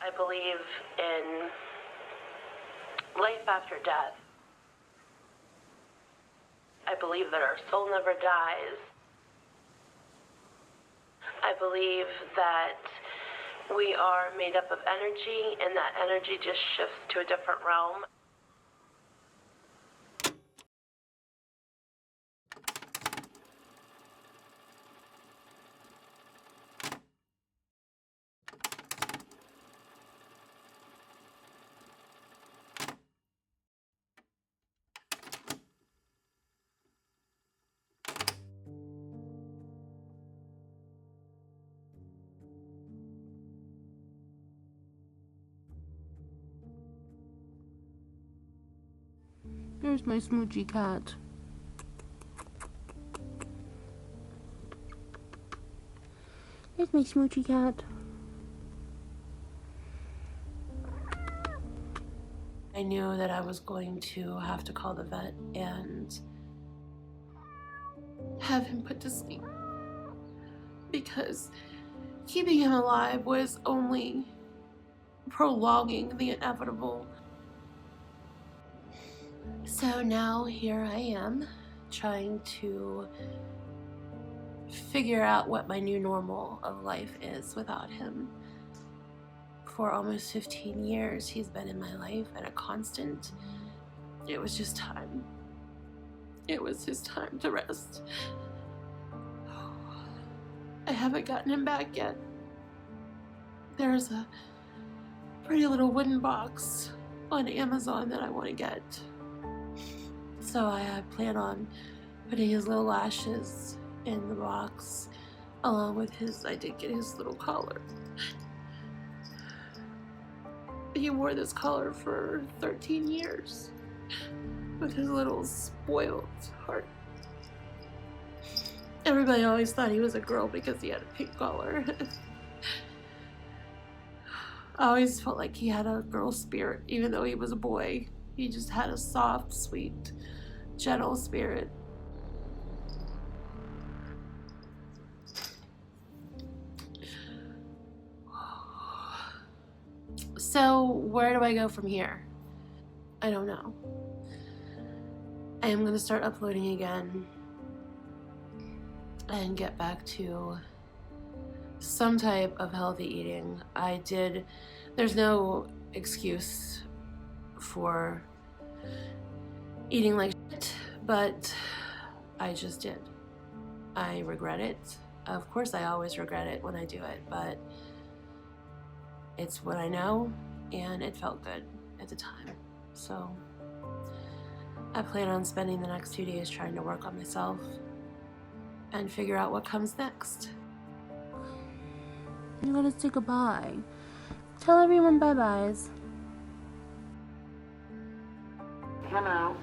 I believe in life after death. I believe that our soul never dies. I believe that we are made up of energy, and that energy just shifts to a different realm. There's my smoochy cat. There's my smoochy cat. I knew that I was going to have to call the vet and have him put to sleep, because keeping him alive was only prolonging the inevitable. So now here I am, trying to figure out what my new normal of life is without him. For almost 15 years, he's been in my life and a constant. It was just time. It was his time to rest. I haven't gotten him back yet. There's a pretty little wooden box on Amazon that I want to get. So I plan on putting his little lashes in the box, along with I did get his little collar. He wore this collar for 13 years with his little spoiled heart. Everybody always thought he was a girl because he had a pink collar. I always felt like he had a girl spirit, even though he was a boy. He just had a soft, sweet, gentle spirit. So where do I go from here? I don't know. I am going to start uploading again and get back to some type of healthy eating. There's no excuse for eating like shit, but I just did. I regret it. Of course, I always regret it when I do it, but it's what I know, and it felt good at the time. So I plan on spending the next 2 days trying to work on myself and figure out what comes next. You gotta say goodbye. Tell everyone bye-byes. Hello.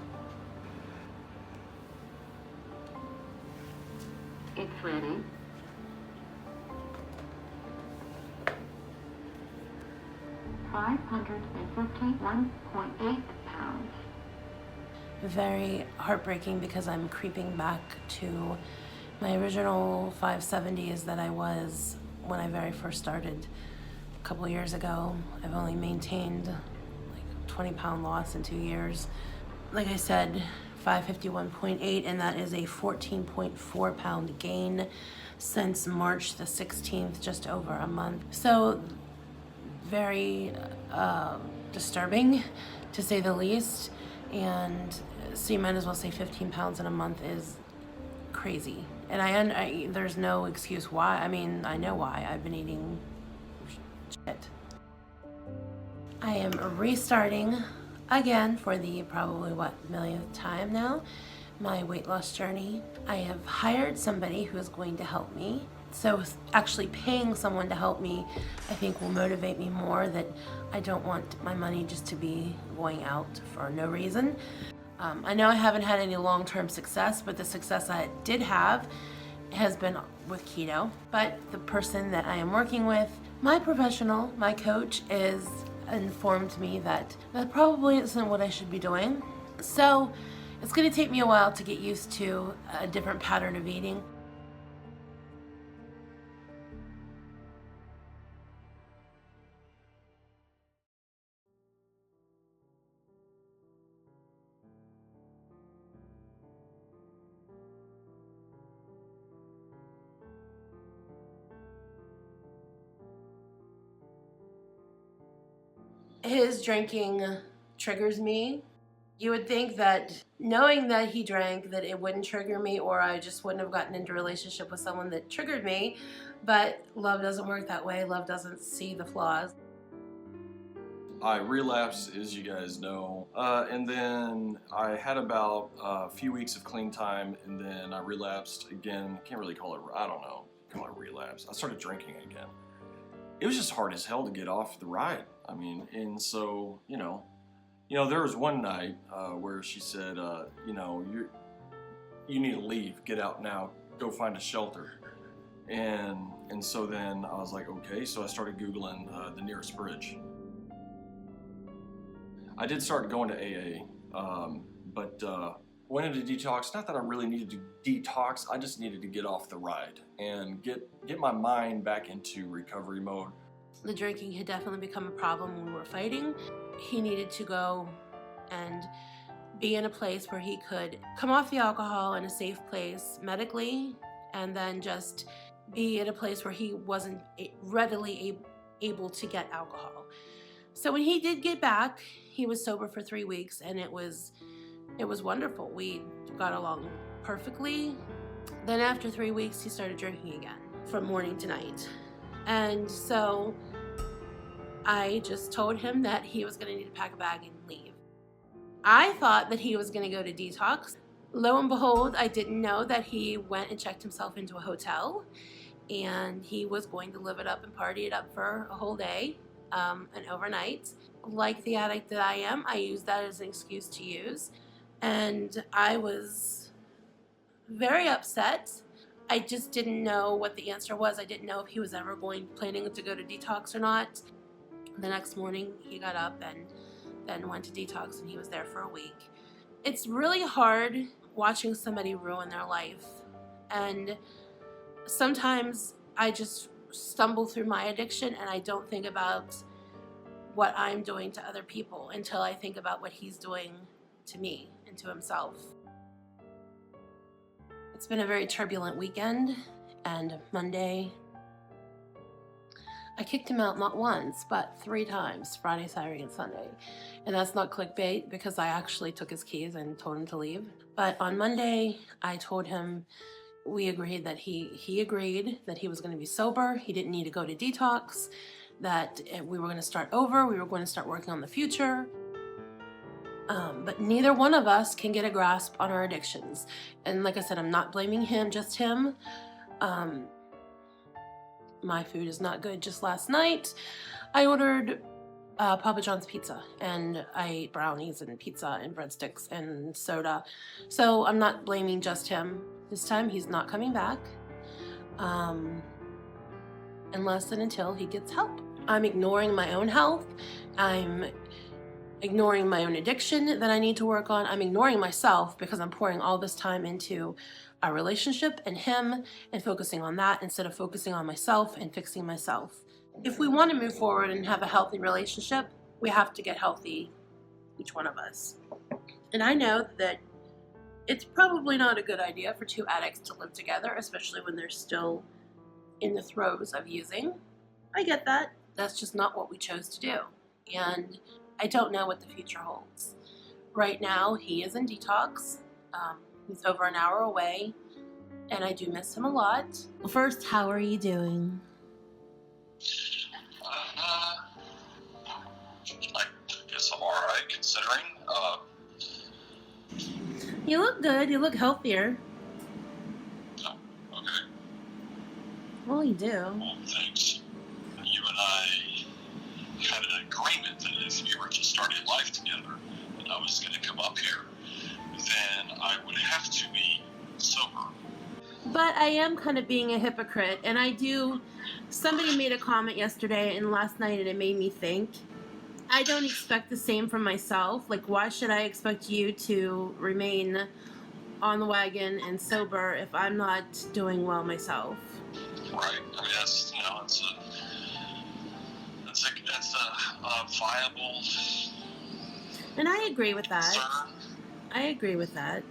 It's ready. $551.8 pounds. Very heartbreaking, because I'm creeping back to my original 570s that I was when I very first started a couple years ago. I've only maintained like 20-pound loss in 2 years. Like I said, 551.8, and that is a 14.4 pound gain since March the 16th, just over a month. So very disturbing, to say the least. And so you might as well say 15 pounds in a month is crazy. And I there's no excuse why. I mean, I know why. I've been eating shit. I am restarting again for the probably millionth time now, my weight loss journey. I have hired somebody who is going to help me. So actually paying someone to help me, I think, will motivate me more, that I don't want my money just to be going out for no reason. I know I haven't had any long-term success, but the success I did have has been with keto. But the person that I am working with, my professional, my coach, is informed me that that probably isn't what I should be doing. So it's going to take me a while to get used to a different pattern of eating. His drinking triggers me. You would think that knowing that he drank, that it wouldn't trigger me, or I just wouldn't have gotten into a relationship with someone that triggered me, but love doesn't work that way. Love doesn't see the flaws. I relapsed, as you guys know, and then I had about a few weeks of clean time, and then I relapsed again. Can't really call it, I don't know, call it relapse. I started drinking again. It was just hard as hell to get off the ride. I mean, and so, there was one night where she said, you need to leave, get out now, go find a shelter. And so then I was like, okay, so I started Googling the nearest bridge. I did start going to AA, but went into detox. Not that I really needed to detox, I just needed to get off the ride and get my mind back into recovery mode. The drinking had definitely become a problem when we were fighting. He needed to go and be in a place where he could come off the alcohol in a safe place medically, and then just be in a place where he wasn't readily able to get alcohol. So when he did get back, he was sober for 3 weeks, and it was wonderful. We got along perfectly. Then after 3 weeks, he started drinking again from morning to night. And so I just told him that he was going to need to pack a bag and leave. I thought that he was going to go to detox. Lo and behold, I didn't know that he went and checked himself into a hotel, and he was going to live it up and party it up for a whole day. And overnight. Like the addict that I am, I used that as an excuse to use, and I was very upset. I just didn't know what the answer was. I didn't know if he was ever planning to go to detox or not. The next morning, he got up and then went to detox, and he was there for a week. It's really hard watching somebody ruin their life, and sometimes I just stumble through my addiction and I don't think about what I'm doing to other people until I think about what he's doing to me and to himself. It's been a very turbulent weekend, and Monday I kicked him out not once but 3 times, Friday, Saturday, and Sunday. And that's not clickbait, because I actually took his keys and told him to leave. But on Monday I told him, we agreed that he agreed that he was going to be sober, he didn't need to go to detox, that we were going to start over, we were going to start working on the future. But neither one of us can get a grasp on our addictions. And like I said, I'm not blaming him, just him. My food is not good. Just last night, I ordered Papa John's pizza, and I ate brownies and pizza and breadsticks and soda. So I'm not blaming just him. This time he's not coming back, unless and until he gets help. I'm ignoring my own health. I'm ignoring my own addiction that I need to work on. I'm ignoring myself because I'm pouring all this time into our relationship and him and focusing on that instead of focusing on myself and fixing myself. If we want to move forward and have a healthy relationship, we have to get healthy, each one of us. And I know that it's probably not a good idea for 2 addicts to live together, especially when they're still in the throes of using. I get that. That's just not what we chose to do. And I don't know what the future holds. Right now, he is in detox. He's over an hour away, and I do miss him a lot. First, how are you doing? I guess I'm alright considering. You look good. You look healthier. Oh, okay. Well, you do. Well, thanks. You and I had an agreement that if we were to start a life together and I was going to come up here, then I would have to be sober. But I am kind of being a hypocrite, and I do. Somebody made a comment yesterday and last night, and it made me think. I don't expect the same from myself. Like, why should I expect you to remain on the wagon and sober if I'm not doing well myself? Right. I mean, that's a viable And I agree with that. concern. I agree with that.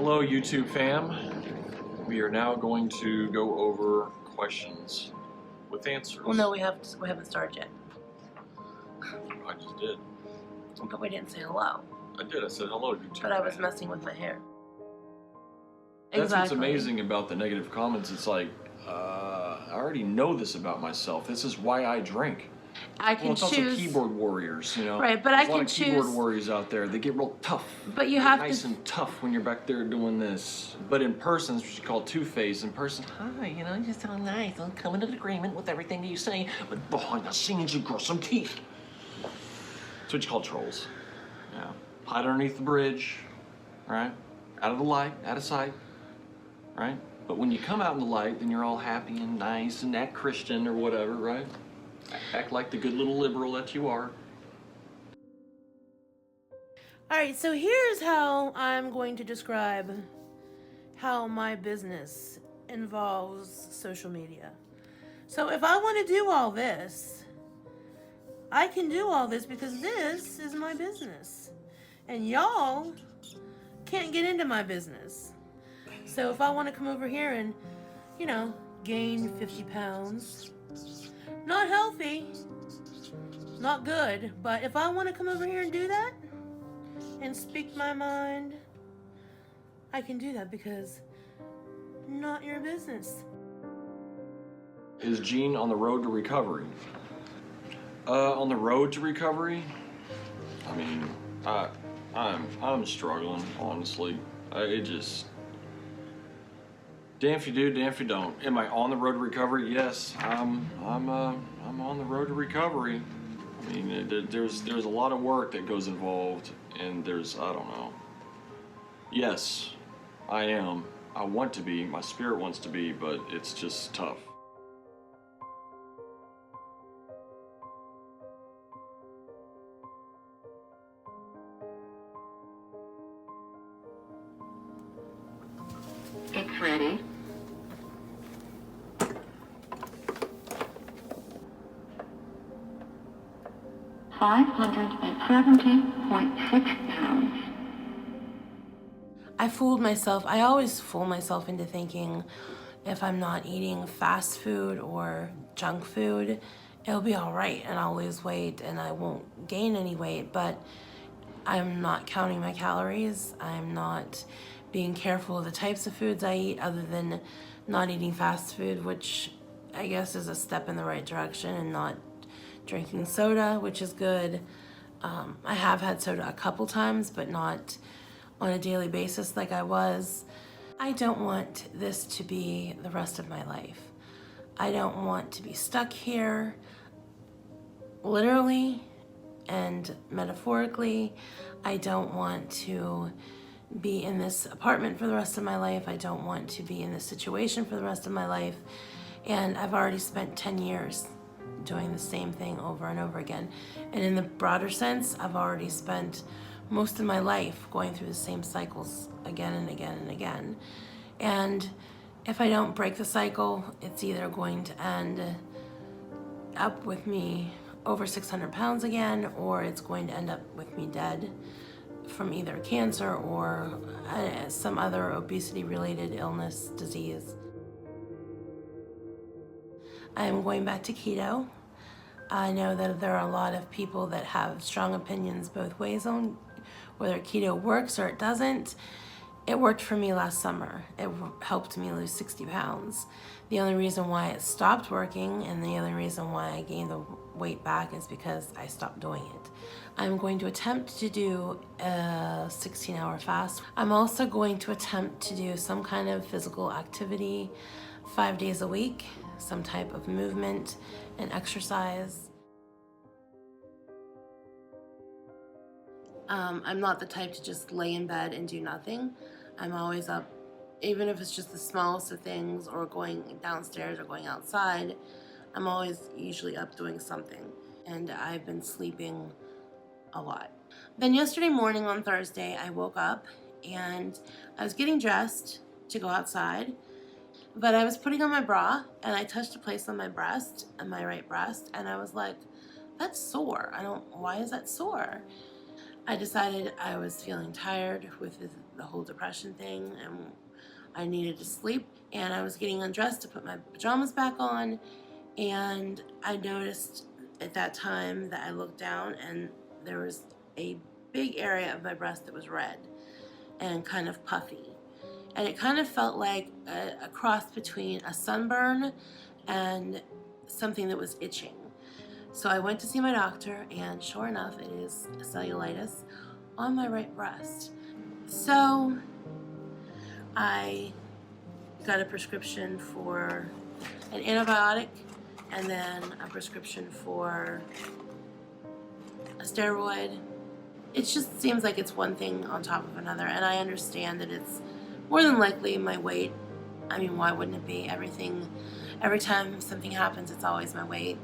Hello, YouTube fam. We are now going to go over questions with answers. Well, no, we haven't started yet. I just did. But we didn't say hello. I did. I said hello, YouTube But I was fam. messing with my hair. That's Exactly. what's amazing about the negative comments. It's like, I already know this about myself. This is why I drink. I can Well, it's also choose. keyboard warriors, you know. Right, but There's I a lot can of keyboard choose- warriors out there. They get real tough. But you They're have nice to. and tough when you're back there doing this. But in person, it's what you call two-face. In person, hi, you know, you're so nice. I'm coming to agreement with everything that you say. But behind the scenes, you grow some teeth. That's what you call trolls. Yeah. Hide underneath the bridge, right? Out of the light, out of sight, right? But when you come out in the light, then you're all happy and nice and act Christian or whatever, right? Act like the good little liberal that you are. All right, so here's how I'm going to describe how my business involves social media. So if I want to do all this, I can do all this because this is my business. And y'all can't get into my business. So if I want to come over here and, you know, gain 50 pounds, not healthy, not good, but if I want to come over here and do that and speak my mind, I can do that because not your business. Is Gene on the road to recovery? On the road to recovery? I mean, I'm struggling, honestly. It just, damn if you do, damn if you don't. Am I on the road to recovery? Yes, I'm on the road to recovery. I mean, there's a lot of work that goes involved, and there's, I don't know. Yes, I am. I want to be. My spirit wants to be, but it's just tough. It's ready. £570.6. I fooled myself. I always fool myself into thinking if I'm not eating fast food or junk food, it'll be all right and I'll lose weight and I won't gain any weight. But I'm not counting my calories. I'm not being careful of the types of foods I eat other than not eating fast food, which I guess is a step in the right direction, and not drinking soda, which is good. I have had soda a couple times, but not on a daily basis like I was. I don't want this to be the rest of my life. I don't want to be stuck here, literally and metaphorically. I don't want to be in this apartment for the rest of my life. I don't want to be in this situation for the rest of my life. And I've already spent 10 years doing the same thing over and over again. And in the broader sense, I've already spent most of my life going through the same cycles again and again and again. And if I don't break the cycle, it's either going to end up with me over 600 pounds again, or it's going to end up with me dead from either cancer or some other obesity-related illness, disease. I am going back to keto. I know that there are a lot of people that have strong opinions both ways on whether keto works or it doesn't. It worked for me last summer. It helped me lose 60 pounds. The only reason why it stopped working and the only reason why I gained the weight back is because I stopped doing it. I'm going to attempt to do a 16-hour fast. I'm also going to attempt to do some kind of physical activity 5 days a week, some type of movement and exercise. I'm not the type to just lay in bed and do nothing. I'm always up, even if it's just the smallest of things or going downstairs or going outside. I'm always usually up doing something, and I've been sleeping a lot. Then yesterday morning on Thursday, I woke up and I was getting dressed to go outside, but I was putting on my bra and I touched a place on my breast, on my right breast, and I was like, that's sore. Why is that sore? I decided I was feeling tired with the whole depression thing, and I needed to sleep, and I was getting undressed to put my pajamas back on, and I noticed at that time that I looked down and there was a big area of my breast that was red and kind of puffy, and it kind of felt like a cross between a sunburn and something that was itching. So I went to see my doctor, and sure enough, it is cellulitis on my right breast. So I got a prescription for an antibiotic and then a prescription for a steroid. It just seems like it's one thing on top of another, and I understand that it's more than likely my weight. I mean, why wouldn't it be? Every time something happens, it's always my weight.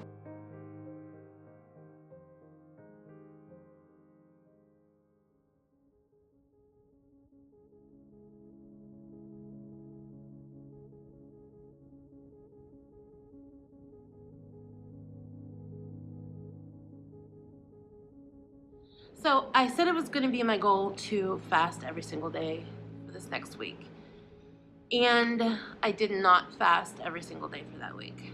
So I said it was going to be my goal to fast every single day for this next week. And I did not fast every single day for that week.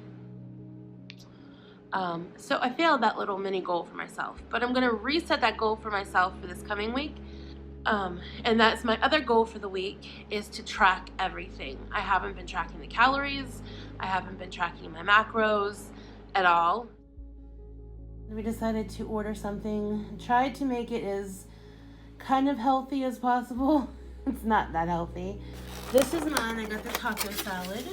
So I failed that little mini goal for myself. But I'm going to reset that goal for myself for this coming week. And that's my other goal for the week, is to track everything. I haven't been tracking the calories. I haven't been tracking my macros at all. We decided to order something, tried to make it as kind of healthy as possible. It's not that healthy. This is mine. I got the taco salad.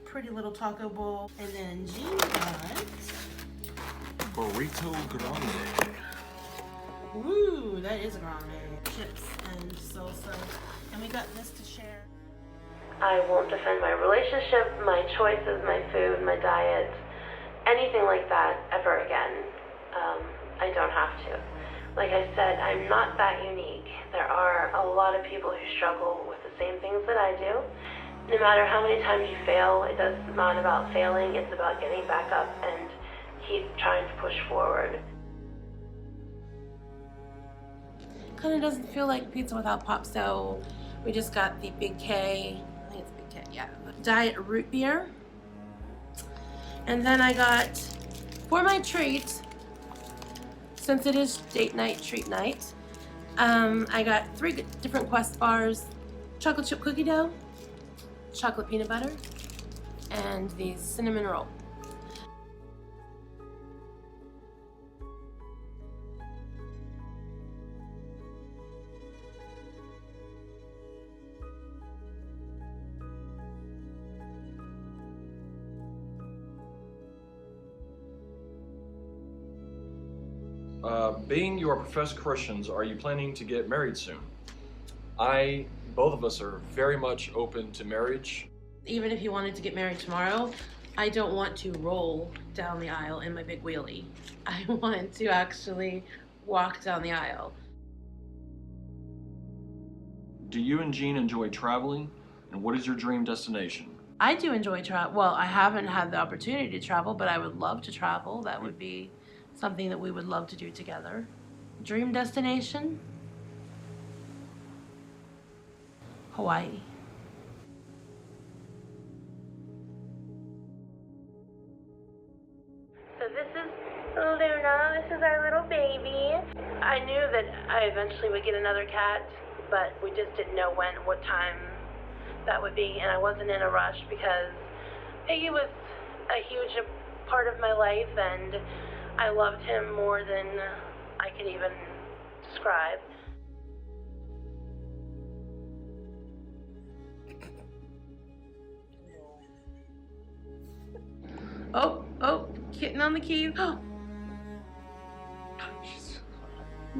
Pretty little taco bowl. And then Jean got Burrito grande. ooh, that is a grande. Chips and salsa. And we got this to share. I won't defend my relationship, my choices, my food, my diet, anything like that ever again. I don't have to. Like I said, I'm not that unique. There are a lot of people who struggle with the same things that I do. No matter how many times you fail, it's not about failing, it's about getting back up and keep trying to push forward. Kind of doesn't feel like pizza without pop, so we just got the Big K, I think it's Big K, yeah, diet root beer. And then I got, for my treat, since it is date night, treat night, I got 3 different Quest bars, chocolate chip cookie dough, chocolate peanut butter, and the cinnamon roll. Being you are professed Christians, are you planning to get married soon? Both of us are very much open to marriage. Even if you wanted to get married tomorrow, I don't want to roll down the aisle in my big wheelie. I want to actually walk down the aisle. Do you and Jean enjoy traveling? And what is your dream destination? I do enjoy travel. Well, I haven't had the opportunity to travel, but I would love to travel. That would be something that we would love to do together. Dream destination? Hawaii. So this is Luna. This is our little baby. I knew that I eventually would get another cat, but we just didn't know what time that would be, and I wasn't in a rush because Piggy was a huge part of my life, and I loved him more than I could even describe. Oh, kitten on the keys. Look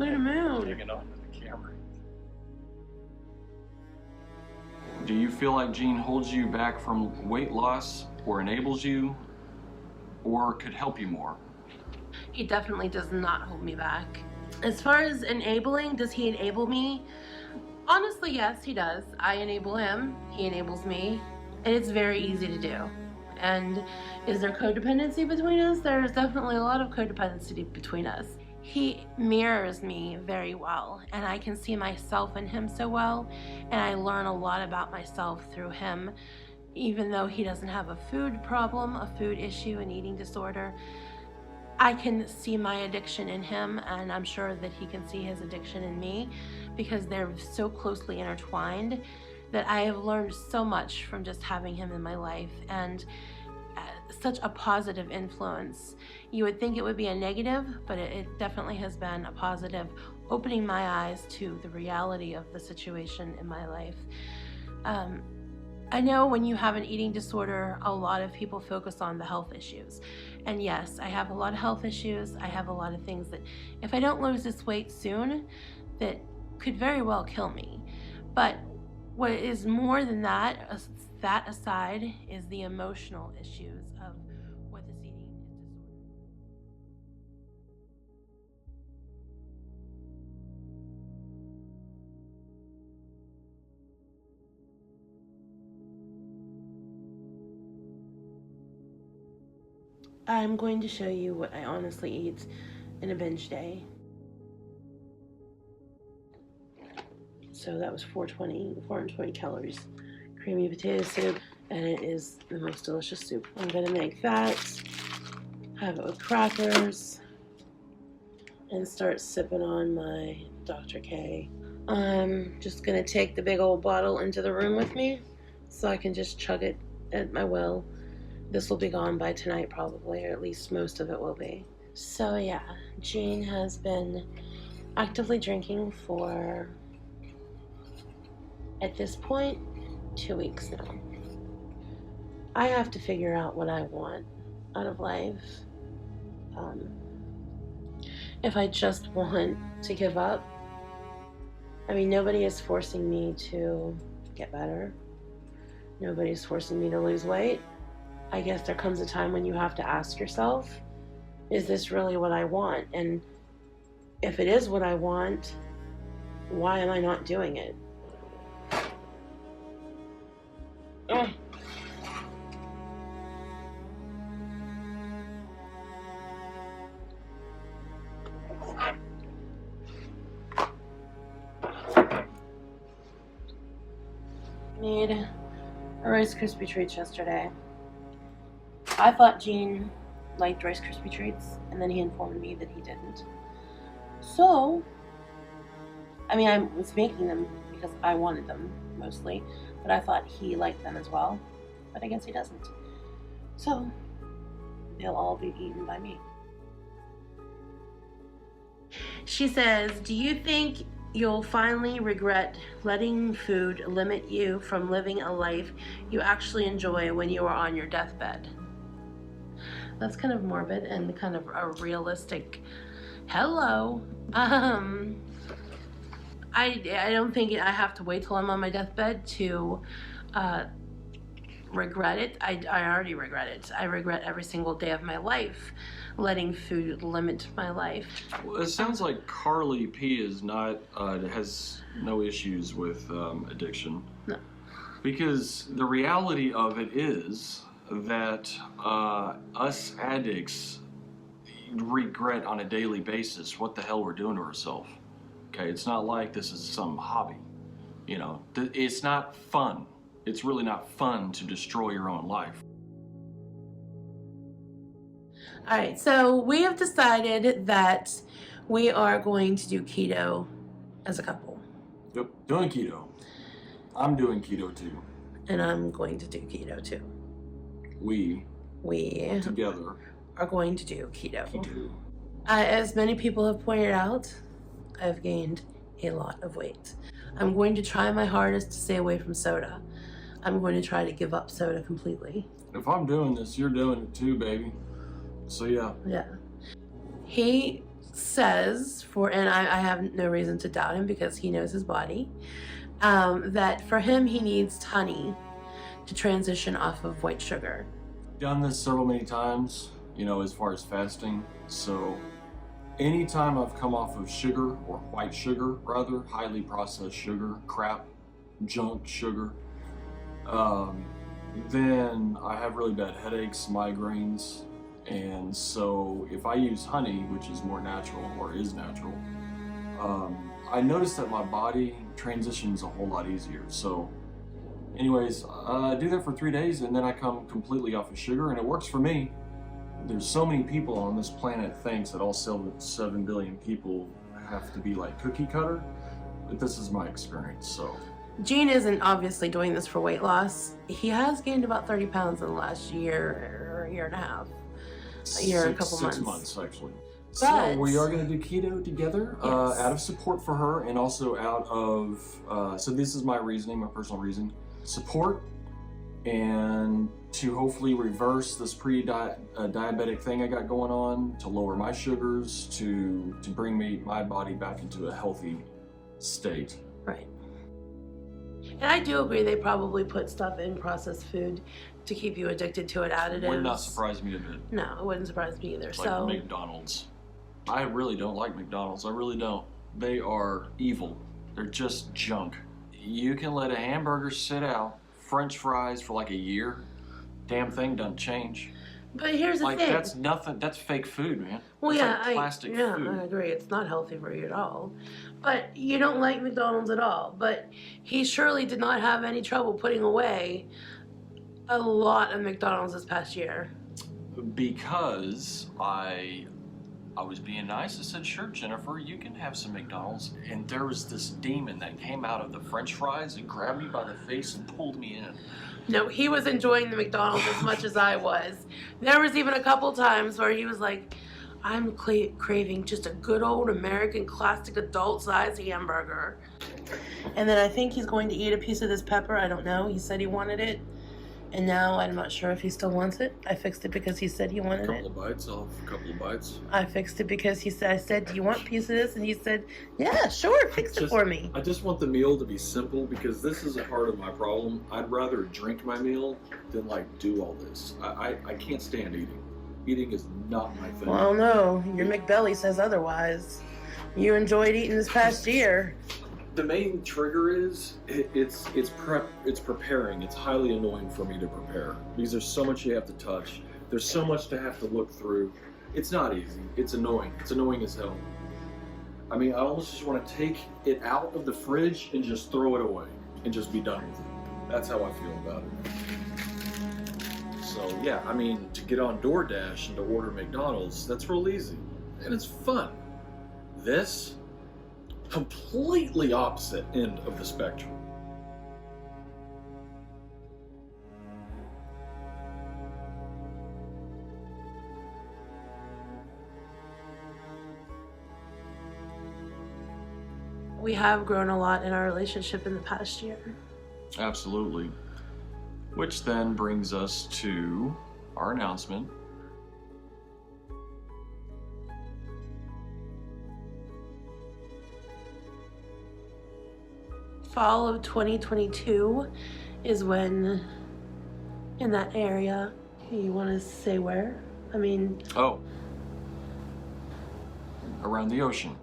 at him move. Taking off the camera. Do you feel like Jean holds you back from weight loss, or enables you, or could help you more? He definitely does not hold me back. As far as enabling, does he enable me? Honestly, yes, he does. I enable him, he enables me, and it's very easy to do. And is there codependency between us? There's definitely a lot of codependency between us. he mirrors me very well, and I can see myself in him so well, and I learn a lot about myself through him. Even though he doesn't have a food problem, a food issue, an eating disorder, I can see my addiction in him, and I'm sure that he can see his addiction in me, because they're so closely intertwined that I have learned so much from just having him in my life, and such a positive influence. You would think it would be a negative, but it definitely has been a positive, opening my eyes to the reality of the situation in my life. I know when you have an eating disorder, a lot of people focus on the health issues. And yes, I have a lot of health issues. I have a lot of things that, if I don't lose this weight soon, that could very well kill me. But what is more than that aside, is the emotional issues of what this eating disorder. I'm going to show you what I honestly eat in a binge day. So that was 420 calories. Creamy potato soup, and it is the most delicious soup. I'm gonna make that, have it with crackers, and start sipping on my Dr. K. I'm just gonna take the big old bottle into the room with me so I can just chug it at my will. This will be gone by tonight probably, or at least most of it will be. So yeah, Jean has been actively drinking for, at this point, 2 weeks now. I have to figure out what I want out of life. If I just want to give up, I mean, nobody is forcing me to get better. Nobody's forcing me to lose weight. I guess there comes a time when you have to ask yourself, is this really what I want? And if it is what I want, why am I not doing it? Ugh. Made a Rice Krispie treats yesterday. I thought Jean liked Rice Krispie treats, and then he informed me that he didn't. So, I mean, I was making them because I wanted them mostly, but I thought he liked them as well, but I guess he doesn't. So, they'll all be eaten by me. She says, do you think you'll finally regret letting food limit you from living a life you actually enjoy when you are on your deathbed? That's kind of morbid and kind of a realistic hello. I don't think I have to wait till I'm on my deathbed to regret it. I already regret it. I regret every single day of my life letting food limit my life. Well, it sounds like Carly P is not has no issues with addiction. No. Because the reality of it is that us addicts regret on a daily basis what the hell we're doing to ourselves. Okay, it's not like this is some hobby. You know, it's not fun. It's really not fun to destroy your own life. All right, so we have decided that we are going to do keto as a couple. Yep, doing keto. I'm doing keto too. And I'm going to do keto too. We together are going to do keto. Keto. As many people have pointed out, I've gained a lot of weight. I'm going to try my hardest to stay away from soda. I'm going to try to give up soda completely. If I'm doing this, you're doing it too, baby. So yeah. Yeah. He says, and I have no reason to doubt him because he knows his body, that for him he needs honey to transition off of white sugar. Done this several many times, you know, as far as fasting. So anytime I've come off of sugar, or white sugar rather, highly processed sugar, crap, junk sugar, then I have really bad headaches, migraines, And so if I use honey, which is more natural or is natural, I notice that my body transitions a whole lot easier. So anyways, I do that for 3 days and then I come completely off of sugar, and it works for me. There's so many people on this planet thinks that all 7 billion people have to be like cookie cutter, but this is my experience. So Gene isn't obviously doing this for weight loss. He has gained about 30 pounds in the last year or year and a half. A year and a couple months. 6 months actually. But so we are going to do keto together, Yes. Out of support for her, and also out of, so this is my reasoning, my personal reason, support, and to hopefully reverse this pre-diabetic thing I got going on, to lower my sugars, to bring my body back into a healthy state. Right. And I do agree they probably put stuff in processed food to keep you addicted to it, additives. Would not surprise me a bit. No, it wouldn't surprise me either. It's so like McDonald's. I really don't like McDonald's. I really don't. They are evil. They're just junk. You can let a hamburger sit out, French fries for like a year. Damn thing doesn't change. But here's the Like thing. that's nothing. That's fake food, man. Well, That's yeah, like plastic food. I agree. It's not healthy for you at all. But you don't like McDonald's at all. But he surely did not have any trouble putting away a lot of McDonald's this past year. Because I was being nice. I said, sure, Jennifer, you can have some McDonald's. And there was this demon that came out of the French fries and grabbed me by the face and pulled me in. No, he was enjoying the McDonald's as much as I was. There was even a couple times where he was like, I'm craving just a good old American classic adult size hamburger. And then I think he's going to eat a piece of this pepper. I don't know. He said he wanted it. And now I'm not sure if he still wants it. I fixed it because he said he wanted it. A couple of bites. I'll have a couple of bites. I fixed it because I said, do you want a piece of this? And he said, yeah, sure, fix it for me. I just want the meal to be simple, because this is a part of my problem. I'd rather drink my meal than like do all this. I can't stand eating. Eating is not my thing. Well, no, your McBelly says otherwise. You enjoyed eating this past year. The main trigger is it's preparing. It's highly annoying for me to prepare because there's so much you have to touch. There's so much to have to look through. It's not easy. It's annoying. It's annoying as hell. I mean, I almost just want to take it out of the fridge and just throw it away and just be done with it. That's how I feel about it. So yeah, I mean, to get on DoorDash and to order McDonald's, that's real easy and it's fun. This, completely opposite end of the spectrum. We have grown a lot in our relationship in the past year. Absolutely. Which then brings us to our announcement. Fall of 2022 is when, in that area, you want to say where? I mean, Oh. Around the ocean.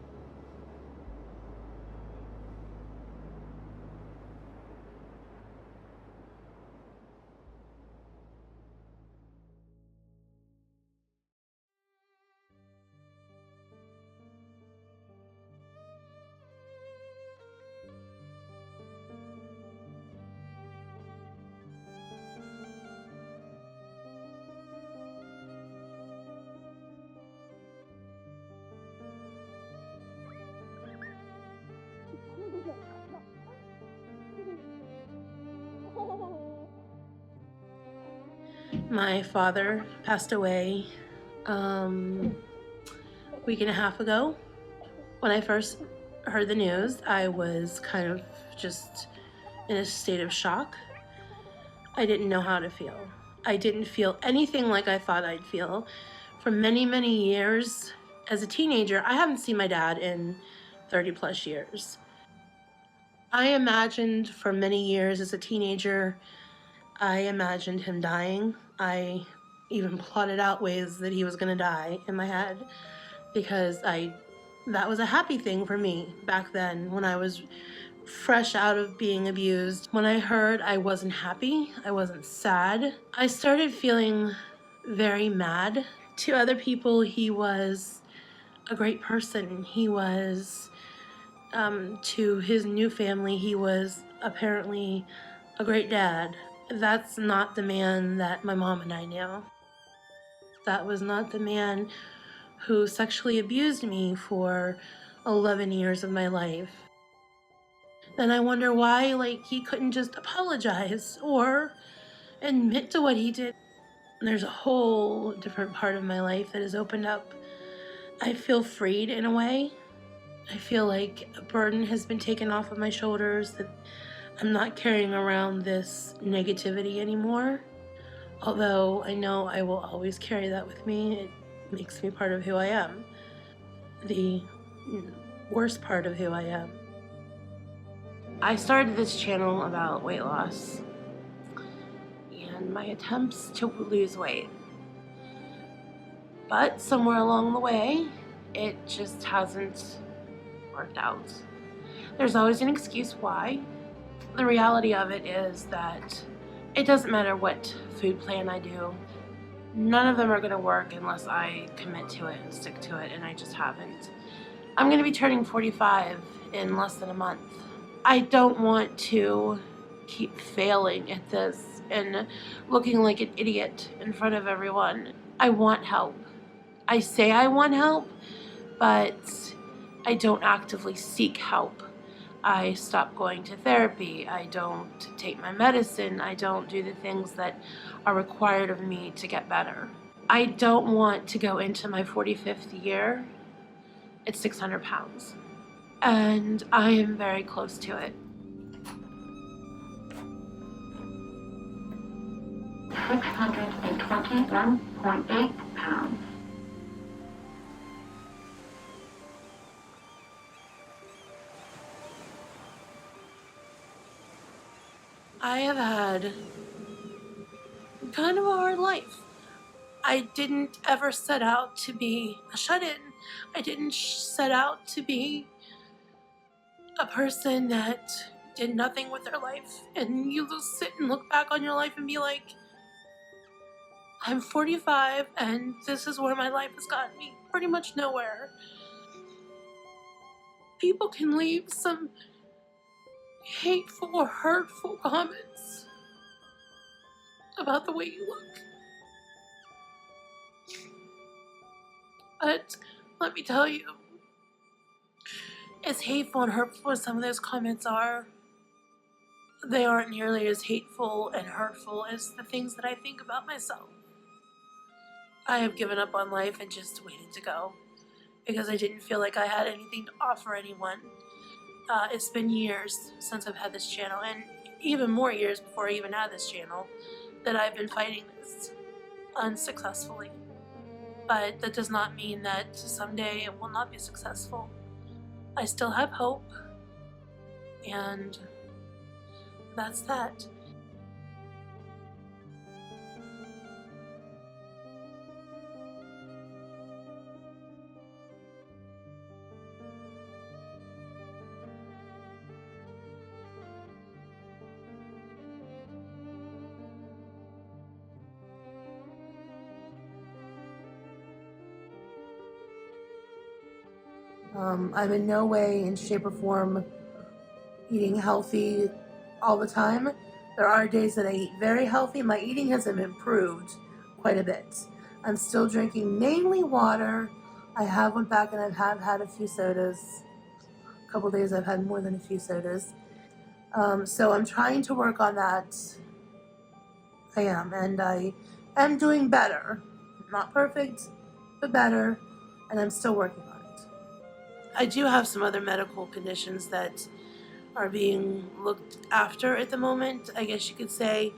my father passed away a week and a half ago. When I first heard the news, I was kind of just in a state of shock. I didn't know how to feel. I didn't feel anything like I thought I'd feel. For many, many years, as a teenager, I haven't seen my dad in 30 plus years. I imagined for many years as a teenager, I imagined him dying. I even plotted out ways that he was gonna die in my head because that was a happy thing for me back then when I was fresh out of being abused. When I heard I wasn't happy, I wasn't sad, I started feeling very mad. To other people, he was a great person. He was, to his new family, he was apparently a great dad. That's not the man that my mom and I knew. That was not the man who sexually abused me for 11 years of my life. Then I wonder why, he couldn't just apologize or admit to what he did. There's a whole different part of my life that has opened up. I feel freed in a way. I feel like a burden has been taken off of my shoulders, that I'm not carrying around this negativity anymore. Although I know I will always carry that with me. It makes me part of who I am. The worst part of who I am. I started this channel about weight loss and my attempts to lose weight. But somewhere along the way, it just hasn't worked out. There's always an excuse why. The reality of it is that it doesn't matter what food plan I do. None of them are gonna work unless I commit to it and stick to it, and I just haven't. I'm gonna be turning 45 in less than a month. I don't want to keep failing at this and looking like an idiot in front of everyone. I want help. I say I want help, but I don't actively seek help. I stop going to therapy. I don't take my medicine. I don't do the things that are required of me to get better. I don't want to go into my 45th year at 600 pounds. And I am very close to it. 621.8 pounds. I have had kind of a hard life. I didn't ever set out to be a shut-in. I didn't set out to be a person that did nothing with their life. And you just sit and look back on your life and be like, I'm 45 and this is where my life has gotten me. Pretty much nowhere. People can leave some hateful or hurtful comments about the way you look. But let me tell you, as hateful and hurtful as some of those comments are, they aren't nearly as hateful and hurtful as the things that I think about myself. I have given up on life and just waited to go because I didn't feel like I had anything to offer anyone. It's been years since I've had this channel, and even more years before I even had this channel, that I've been fighting this unsuccessfully. But that does not mean that someday it will not be successful. I still have hope, and that's that. I'm in no way, in shape or form, eating healthy all the time. There are days that I eat very healthy. My eating has improved quite a bit. I'm still drinking mainly water. I have went back and I have had a few sodas. A couple days I've had more than a few sodas. So I'm trying to work on that. I am, and I am doing better. Not perfect, but better, and I'm still working on it. I do have some other medical conditions that are being looked after at the moment. I guess you could say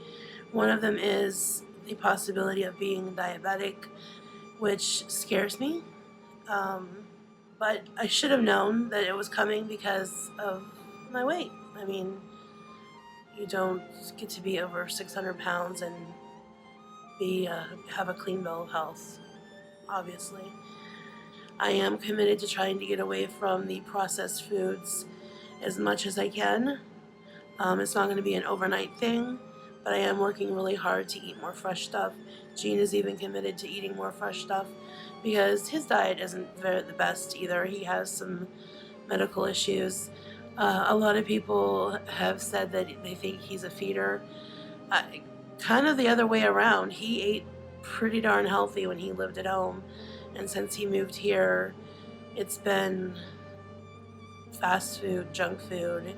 one of them is the possibility of being diabetic, which scares me. But I should have known that it was coming because of my weight. I mean, you don't get to be over 600 pounds and have a clean bill of health, obviously. I am committed to trying to get away from the processed foods as much as I can. It's not going to be an overnight thing, but I am working really hard to eat more fresh stuff. Gene is even committed to eating more fresh stuff because his diet isn't the best either. He has some medical issues. A lot of people have said that they think he's a feeder. Kind of the other way around. He ate pretty darn healthy when he lived at home, and since he moved here, it's been fast food, junk food,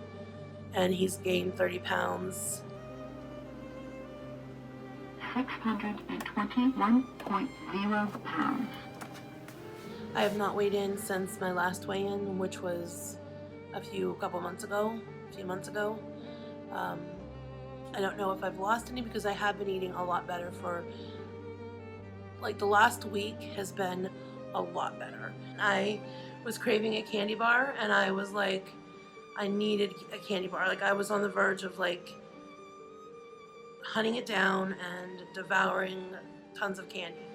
and he's gained 30 pounds. 621.0 pounds. I have not weighed in since my last weigh-in, which was a few months ago. I don't know if I've lost any because I have been eating a lot better for, like, the last week has been a lot better. I was craving a candy bar and I was like, I needed a candy bar. Like, I was on the verge of like hunting it down and devouring tons of candy.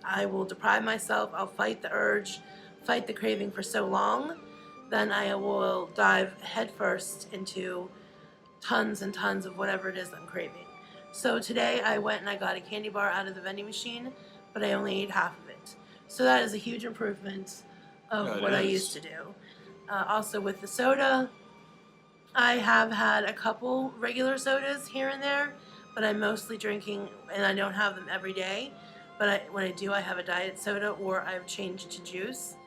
I will deprive myself, I'll fight the urge, fight the craving for so long, then I will dive headfirst into tons and tons of whatever it is I'm craving. So today I went and I got a candy bar out of the vending machine, but I only ate half of it. So that is a huge improvement of what I used to do. Also with the soda, I have had a couple regular sodas here and there, but I'm mostly drinking, and I don't have them every day, but when I do, I have a diet soda or I've changed to juice.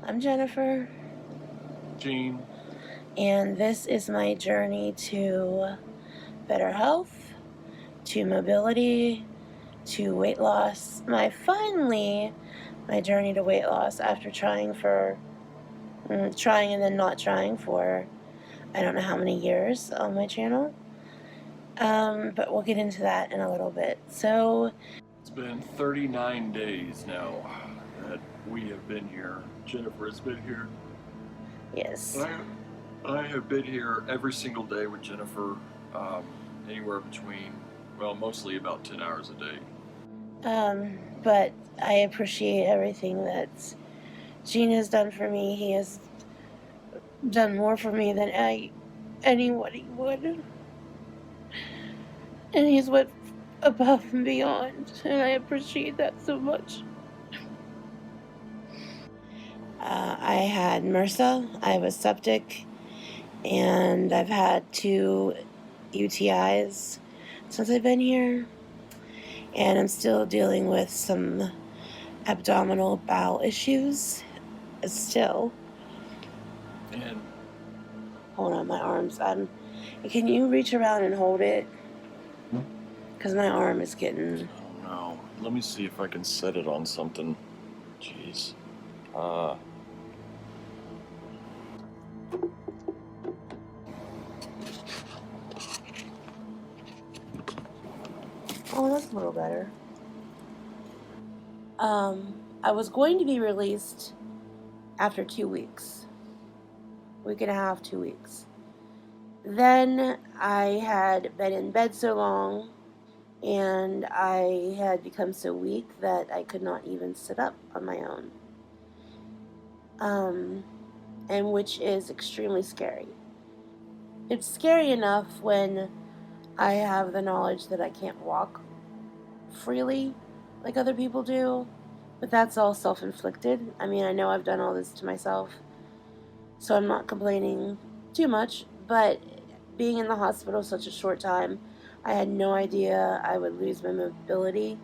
I'm Jennifer, Gene. and this is my journey to better health, to mobility, to weight loss. My journey to weight loss after trying and then not trying for I don't know how many years on my channel. But we'll get into that in a little bit. So It's been 39 days now that we have been here. Jennifer has been here. yes, I have been here every single day with Jennifer, anywhere between, well, mostly about 10 hours a day. but I appreciate everything that Gene has done for me. He has done more for me than anybody would. And he's went above and beyond, and I appreciate that so much. I had MRSA, I was septic, and I've had 2 UTIs since I've been here. And I'm still dealing with some abdominal bowel issues still. And Hold on, my arms. Can you reach around and hold it? Because my arm is getting... oh no, let me see if I can set it on something. Jeez. Oh, that's a little better. I was going to be released after 2 weeks. Week and a half, 2 weeks. Then I had been in bed so long and I had become so weak that I could not even sit up on my own. And which is extremely scary. It's scary enough when I have the knowledge that I can't walk freely like other people do, but that's all self-inflicted. I mean, I know I've done all this to myself, so I'm not complaining too much, but being in the hospital such a short time, I had no idea I would lose my mobility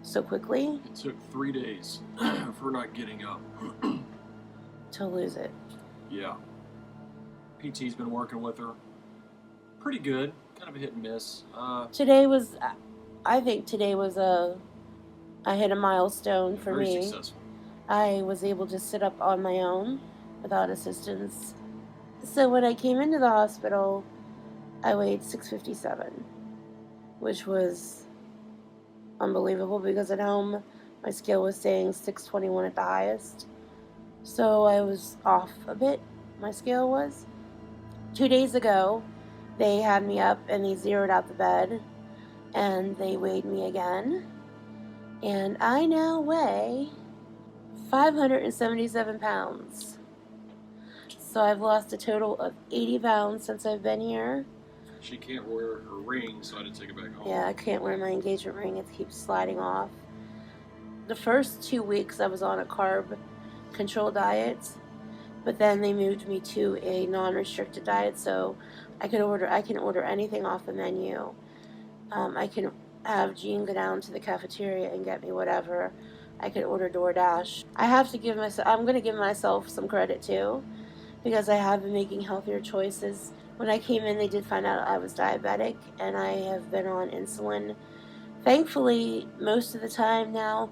so quickly. It took 3 days for not getting up. To lose it. Yeah. PT's been working with her pretty good. Kind of a hit and miss. I think today was I hit a milestone for very me. Successful. I was able to sit up on my own without assistance. So when I came into the hospital, I weighed 657, which was unbelievable because at home my scale was saying 621 at the highest. So I was off a bit, my scale was. 2 days ago, they had me up and they zeroed out the bed and they weighed me again. And I now weigh 577 pounds. So I've lost a total of 80 pounds since I've been here. She can't wear her ring, so I had to take it back home. Yeah, I can't wear my engagement ring. It keeps sliding off. The first 2 weeks I was on a carb control diet, but then they moved me to a non-restricted diet, so I can order anything off the menu. I can have Jean go down to the cafeteria and get me whatever. I could order DoorDash. I'm going to give myself some credit too, because I have been making healthier choices. When I came in, they did find out I was diabetic, and I have been on insulin. Thankfully, most of the time now,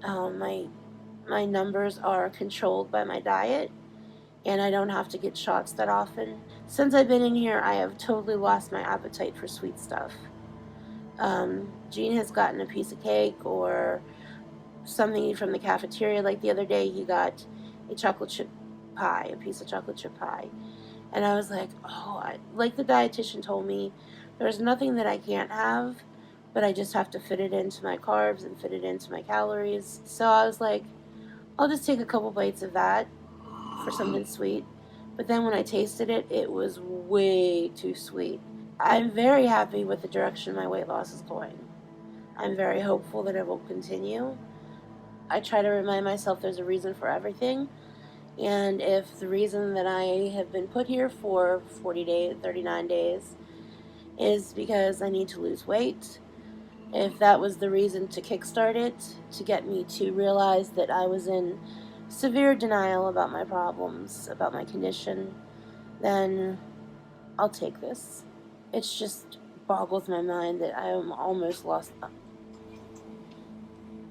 my numbers are controlled by my diet, and I don't have to get shots that often. Since I've been in here, I have totally lost my appetite for sweet stuff. Gene has gotten a piece of cake or something from the cafeteria. Like the other day, he got a piece of chocolate chip pie. And I was like, like the dietitian told me, there's nothing that I can't have, but I just have to fit it into my carbs and fit it into my calories. So I was like, I'll just take a couple bites of that for something sweet. But then when I tasted it, it was way too sweet. I'm very happy with the direction my weight loss is going. I'm very hopeful that it will continue. I try to remind myself there's a reason for everything. And if the reason that I have been put here for 39 days is because I need to lose weight, if that was the reason to kickstart it, to get me to realize that I was in severe denial about my problems, about my condition, then I'll take this. It just boggles my mind that I am almost lost.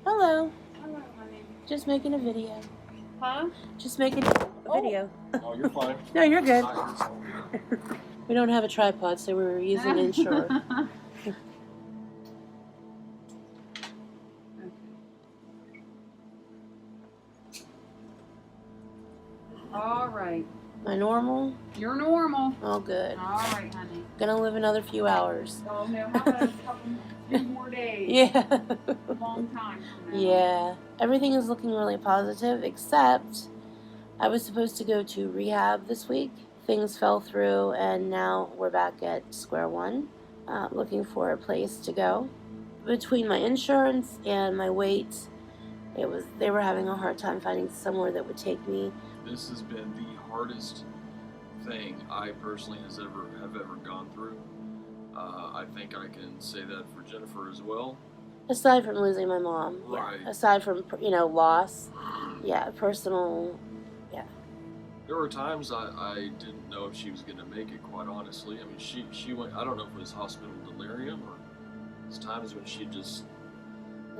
Hello. Hello, honey. Just making a video. Huh? Just making a video. Oh, you're fine. No, you're good. Okay. We don't have a tripod, so we were using Ensure. All right. My normal? You're normal. Oh, good. All right, honey. Gonna live another few hours. Oh, no, how about a few more days? Yeah. A long time from now. Yeah. Everything is looking really positive, except I was supposed to go to rehab this week. Things fell through, and now we're back at square one, looking for a place to go. Between my insurance and my weight, they were having a hard time finding somewhere that would take me. This has been the hardest thing I personally have ever gone through. I think I can say that for Jennifer as well. Aside from losing my mom. Right. Yeah. Aside from, loss. Yeah, personal. Yeah. There were times I didn't know if she was going to make it, quite honestly. I mean, she went, I don't know if it was hospital delirium or there's times when she just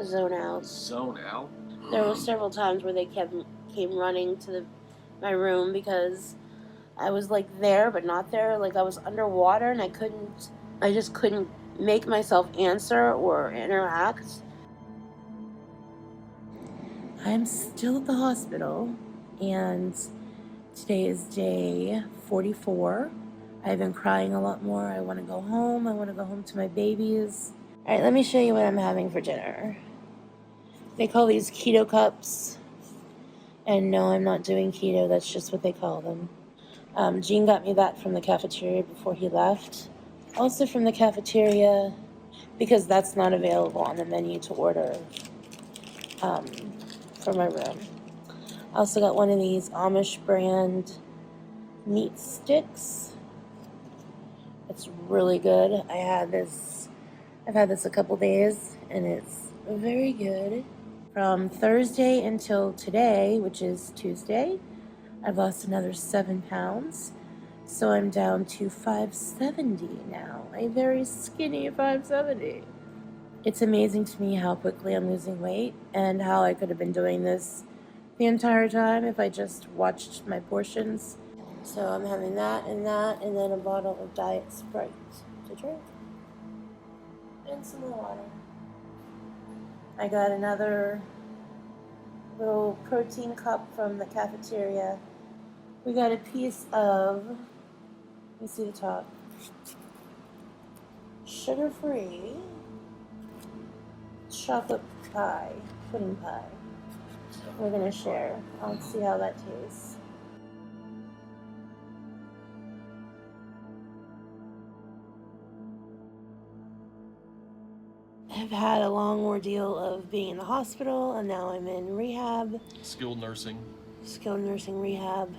Zone out. zone out. There were several times where they came running to my room because I was like there but not there. Like I was underwater and I just couldn't make myself answer or interact. I'm still at the hospital, and today is day 44. I've been crying a lot more. I want to go home. I want to go home to my babies. All right, let me show you what I'm having for dinner. They call these keto cups. And no, I'm not doing keto. That's just what they call them. Gene got me that from the cafeteria before he left. Also from the cafeteria, because that's not available on the menu to order for my room. I also got one of these Amish brand meat sticks. It's really good. I've had this a couple days, and it's very good. From Thursday until today, which is Tuesday, I've lost another 7 pounds. So I'm down to 570 now, a very skinny 570. It's amazing to me how quickly I'm losing weight and how I could have been doing this the entire time if I just watched my portions. So I'm having that, and then a bottle of Diet Sprite to drink. And some more water. I got another little protein cup from the cafeteria. We got a piece of, let me see the top, sugar-free chocolate pie, pudding pie. We're gonna share. I'll see how that tastes. I've had a long ordeal of being in the hospital, and now I'm in rehab. Skilled nursing Rehab.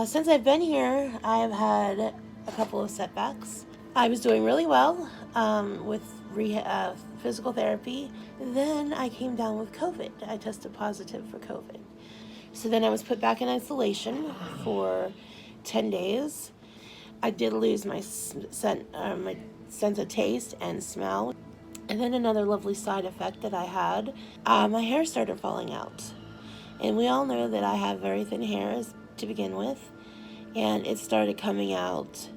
Since I've been here, I've had a couple of setbacks. I was doing really well with physical therapy. Then I came down with COVID. I tested positive for COVID. So then I was put back in isolation for 10 days. I did lose my my sense of taste and smell. And then another lovely side effect that I had, my hair started falling out. And we all know that I have very thin hair to begin with, and it started coming out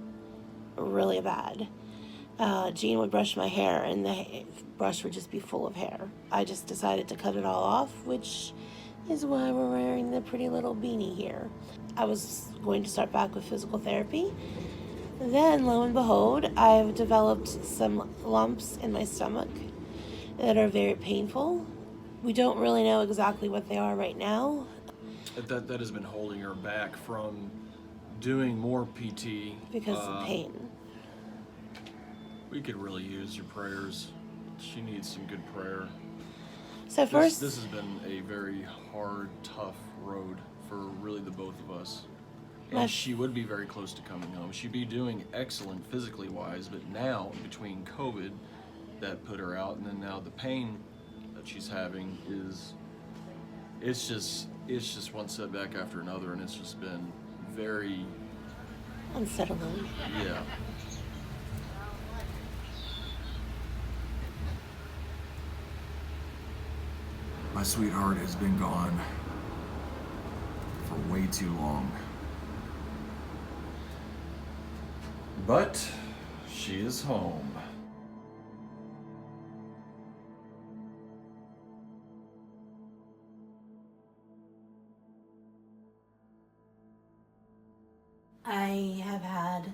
really bad. Jean would brush my hair, and the brush would just be full of hair. I just decided to cut it all off, which is why we're wearing the pretty little beanie here. I was going to start back with physical therapy. Then, lo and behold, I've developed some lumps in my stomach that are very painful. We don't really know exactly what they are right now. that has been holding her back from doing more PT Because of pain. We could really use your prayers. She needs some good prayer. So first, this has been a very hard, tough road for really the both of us. And she would be very close to coming home. She'd be doing excellent physically wise, but now between COVID that put her out, and then now the pain that she's having it's just one setback after another, and it's just been very unsettling. Yeah. My sweetheart has been gone for way too long. But she is home. I have had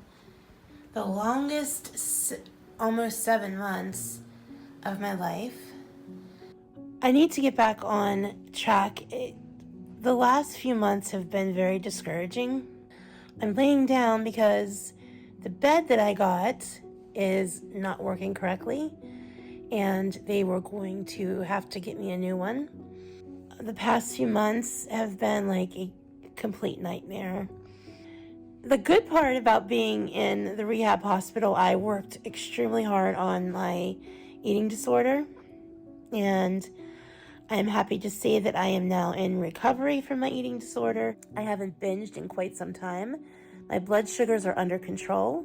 the longest, almost 7 months of my life. I need to get back on track. The last few months have been very discouraging. I'm laying down because the bed that I got is not working correctly, and they were going to have to get me a new one. The past few months have been like a complete nightmare. The good part about being in the rehab hospital, I worked extremely hard on my eating disorder, and I'm happy to say that I am now in recovery from my eating disorder. I haven't binged in quite some time. My blood sugars are under control.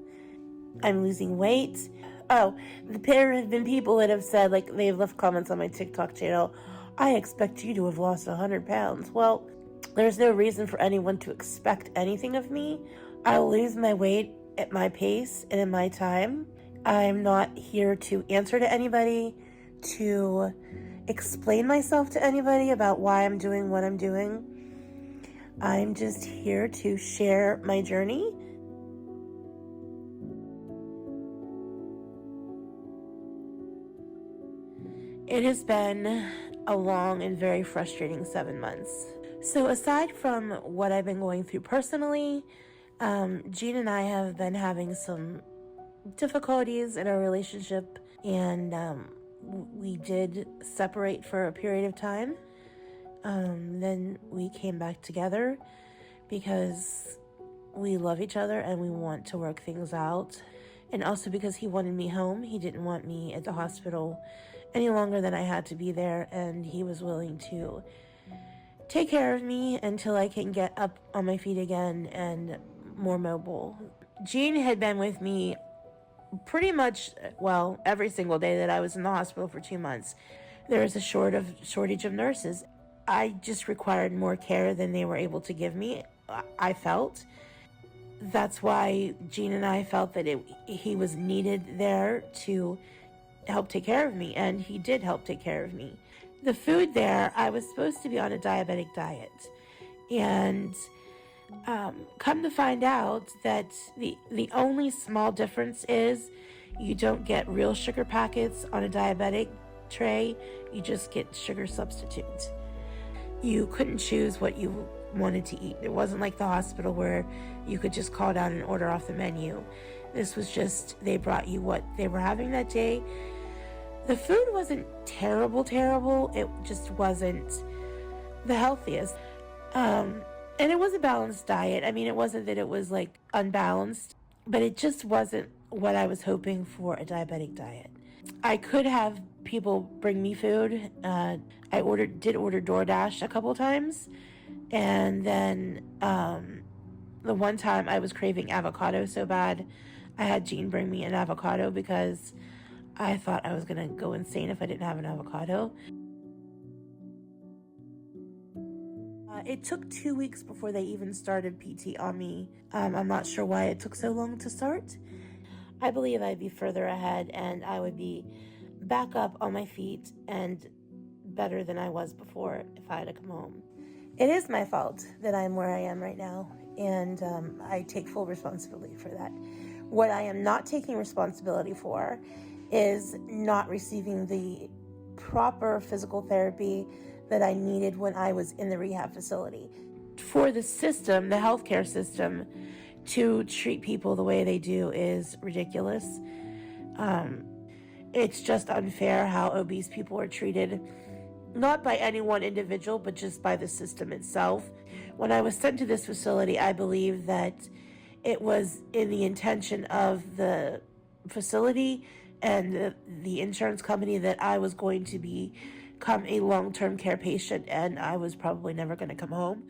I'm losing weight. Oh, there have been people that have said, like, they've left comments on my TikTok channel, I expect you to have lost 100 pounds. Well, there's no reason for anyone to expect anything of me. I'll lose my weight at my pace and in my time. I'm not here to answer to anybody, to explain myself to anybody about why I'm doing what I'm doing. I'm just here to share my journey. It has been a long and very frustrating 7 months. So aside from what I've been going through personally, Jean and I have been having some difficulties in our relationship, and we did separate for a period of time. Then we came back together because we love each other and we want to work things out. And also because he wanted me home. He didn't want me at the hospital any longer than I had to be there, and he was willing to take care of me until I can get up on my feet again and more mobile. Jean had been with me pretty much, well, every single day that I was in the hospital for 2 months. There was a shortage of nurses. I just required more care than they were able to give me, I felt. That's why Jean and I felt that he was needed there to help take care of me, and he did help take care of me. The food there, I was supposed to be on a diabetic diet, and come to find out that the only small difference is you don't get real sugar packets on a diabetic tray, you just get sugar substitutes. You couldn't choose what you wanted to eat. It wasn't like the hospital where you could just call down and order off the menu. This was just, they brought you what they were having that day. The food wasn't terrible. It just wasn't the healthiest. And it was a balanced diet. I mean, it wasn't that it was like unbalanced, but it just wasn't what I was hoping for a diabetic diet. I could have people bring me food. I did order DoorDash a couple times. And then the one time I was craving avocado so bad, I had Jean bring me an avocado because I thought I was going to go insane if I didn't have an avocado. It took 2 weeks before they even started PT on me. I'm not sure why it took so long to start. I believe I'd be further ahead and I would be back up on my feet and better than I was before if I had to come home. It is my fault that I'm where I am right now, and I take full responsibility for that. What I am not taking responsibility for is not receiving the proper physical therapy that I needed when I was in the rehab facility. For the system, the healthcare system, to treat people the way they do is ridiculous. It's just unfair how obese people are treated, not by any one individual, but just by the system itself. When I was sent to this facility, I believe that it was in the intention of the facility and the insurance company that I was going to become a long-term care patient, and I was probably never going to come home.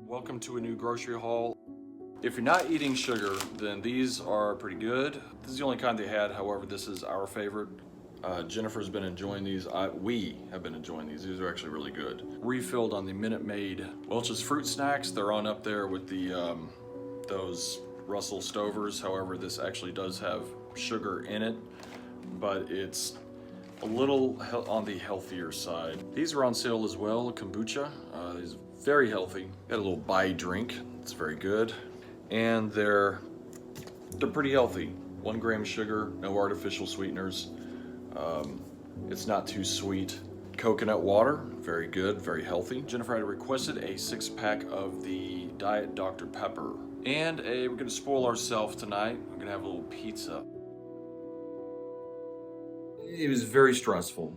Welcome to a new grocery haul. If you're not eating sugar, then these are pretty good. This is the only kind they had, however, this is our favorite. Jennifer's been enjoying these. We have been enjoying these. These are actually really good. Refilled on the Minute Maid Welch's Fruit Snacks. They're on up there with the those Russell Stovers. However, this actually does have sugar in it, but it's a little on the healthier side. These are on sale as well, kombucha. These are very healthy. Got a little buy drink. It's very good. And they're pretty healthy. 1 gram sugar, no artificial sweeteners. It's not too sweet. Coconut water, very good, very healthy. Jennifer had requested a 6-pack of the Diet Dr. Pepper. And we're gonna spoil ourselves tonight. We're gonna have a little pizza. It was very stressful.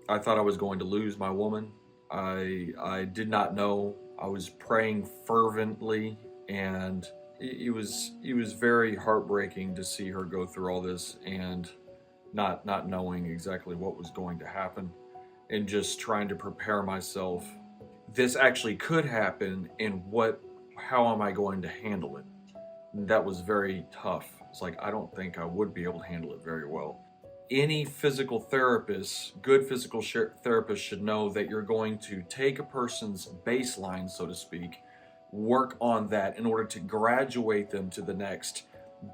I thought I was going to lose my woman. I did not know. I was praying fervently, and it was very heartbreaking to see her go through all this and not knowing exactly what was going to happen, and just trying to prepare myself. This actually could happen, and how am I going to handle it? That was very tough. It's like, I don't think I would be able to handle it very well. Any physical therapist, good physical therapist, should know that you're going to take a person's baseline, so to speak, work on that in order to graduate them to the next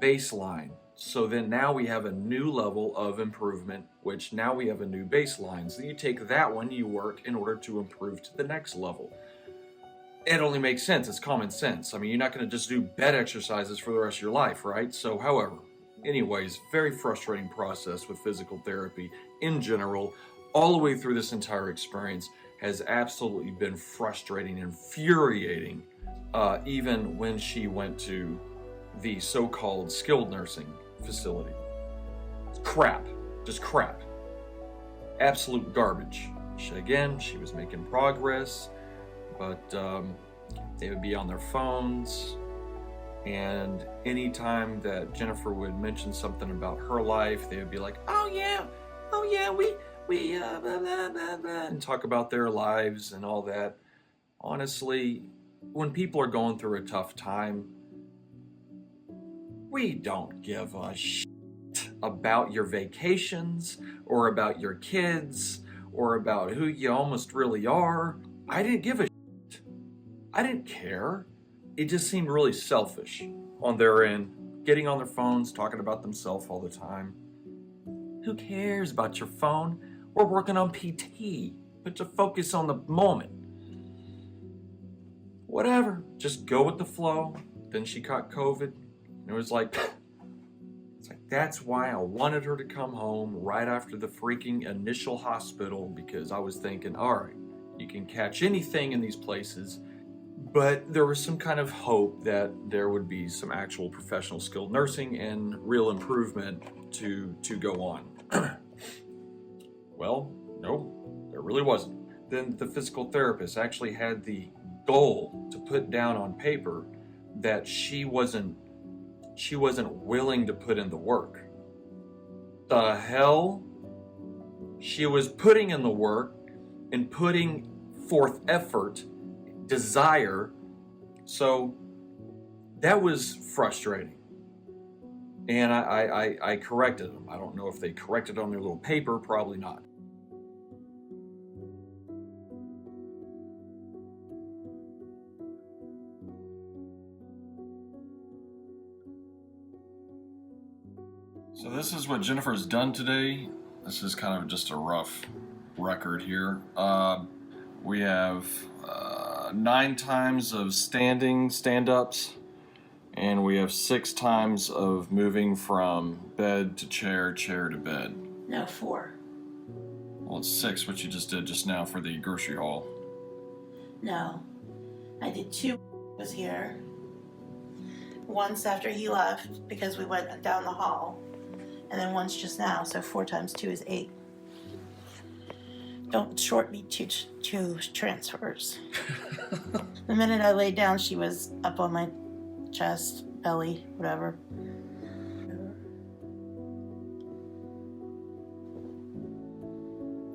baseline. So then now we have a new level of improvement, which now we have a new baseline. So you take that one, you work in order to improve to the next level. It only makes sense. It's common sense. I mean, you're not going to just do bed exercises for the rest of your life, right? So, however, anyways, very frustrating process with physical therapy in general. All the way through this entire experience has absolutely been frustrating, infuriating, even when she went to the so-called skilled nursing facility. Crap. Just crap. Absolute garbage. She was making progress, but they would be on their phones, and anytime that Jennifer would mention something about her life, they would be like, oh yeah, we blah, blah, blah, blah, and talk about their lives and all that. Honestly, when people are going through a tough time, we don't give a shit about your vacations or about your kids or about who you almost really are. I didn't give a shit. I didn't care. It just seemed really selfish on their end, getting on their phones, talking about themselves all the time. Who cares about your phone? We're working on PT. Put your focus on the moment. Whatever, just go with the flow. Then she caught COVID. And it was like, that's why I wanted her to come home right after the freaking initial hospital, because I was thinking, all right, you can catch anything in these places, but there was some kind of hope that there would be some actual professional skilled nursing and real improvement to go on. Well, no, there really wasn't. Then the physical therapist actually had the goal to put down on paper that she wasn't willing to put in the work. The hell? She was putting in the work and putting forth effort, desire. So that was frustrating. And I corrected them. I don't know if they corrected on their little paper, probably not. So this is what Jennifer's done today. This is kind of just a rough record here. We have 9 times of stand-ups, and we have 6 times of moving from bed to chair, chair to bed. No, 4. Well, it's 6 what you just did just now for the grocery haul. No. I did 2 was here. Once after he left because we went down the hall. And then once just now, so 4 times 2 is 8. Don't short me 2 transfers. The minute I laid down, she was up on my chest, belly, whatever.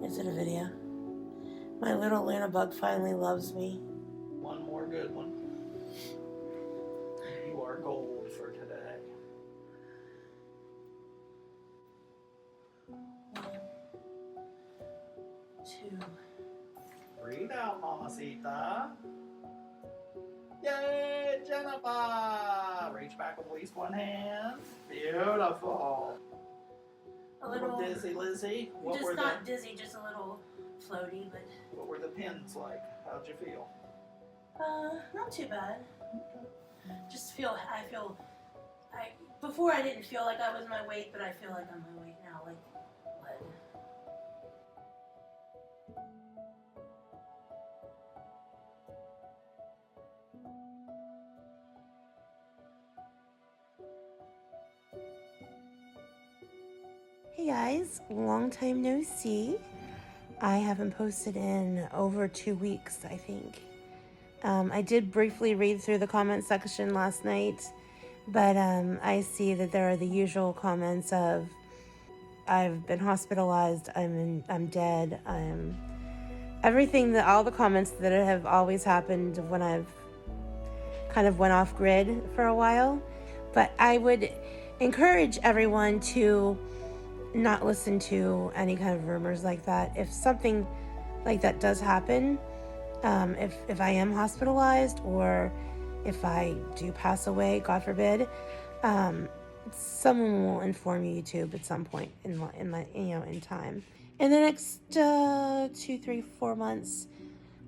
Is it a video? My little Luna bug finally loves me. One more good one. You are gold for today. 2. Breathe out, Mamacita. Yay, Jennifer! Reach back with at least one hand. Beautiful. A little dizzy, Lizzie. Just not dizzy, just a little floaty, but What were the pins like? How'd you feel? not too bad. Before I didn't feel like I was my weight, but I feel like I'm my weight now, like lead. Hey guys, long time no see. I haven't posted in over 2 weeks, I think. I did briefly read through the comment section last night, but I see that there are the usual comments of I've been hospitalized, I'm dead, all the comments that have always happened when I've kind of went off grid for a while. But I would encourage everyone to not listen to any kind of rumors like that. If something like that does happen, if I am hospitalized or if I do pass away, God forbid, someone will inform YouTube at some point in time. In the next 2, 3, 4 months,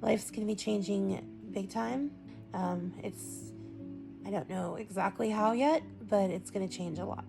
life's gonna be changing big time. I don't know exactly how yet, but it's gonna change a lot.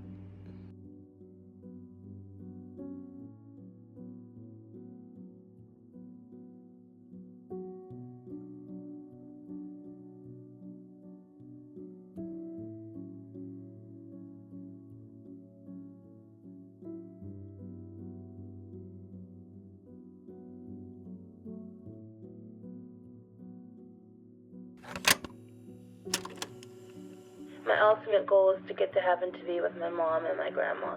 my ultimate goal is to get to heaven to be with my mom and my grandma.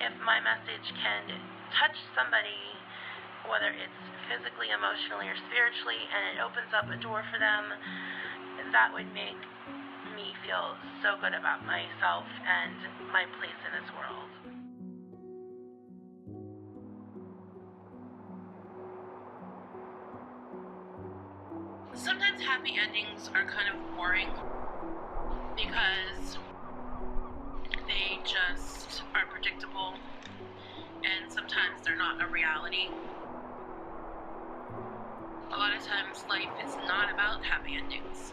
If my message can touch somebody, whether it's physically, emotionally, or spiritually, and it opens up a door for them, that would make me feel so good about myself and my place in this world. Sometimes happy endings are kind of boring because they just are predictable, and sometimes they're not a reality. A lot of times life is not about happy endings.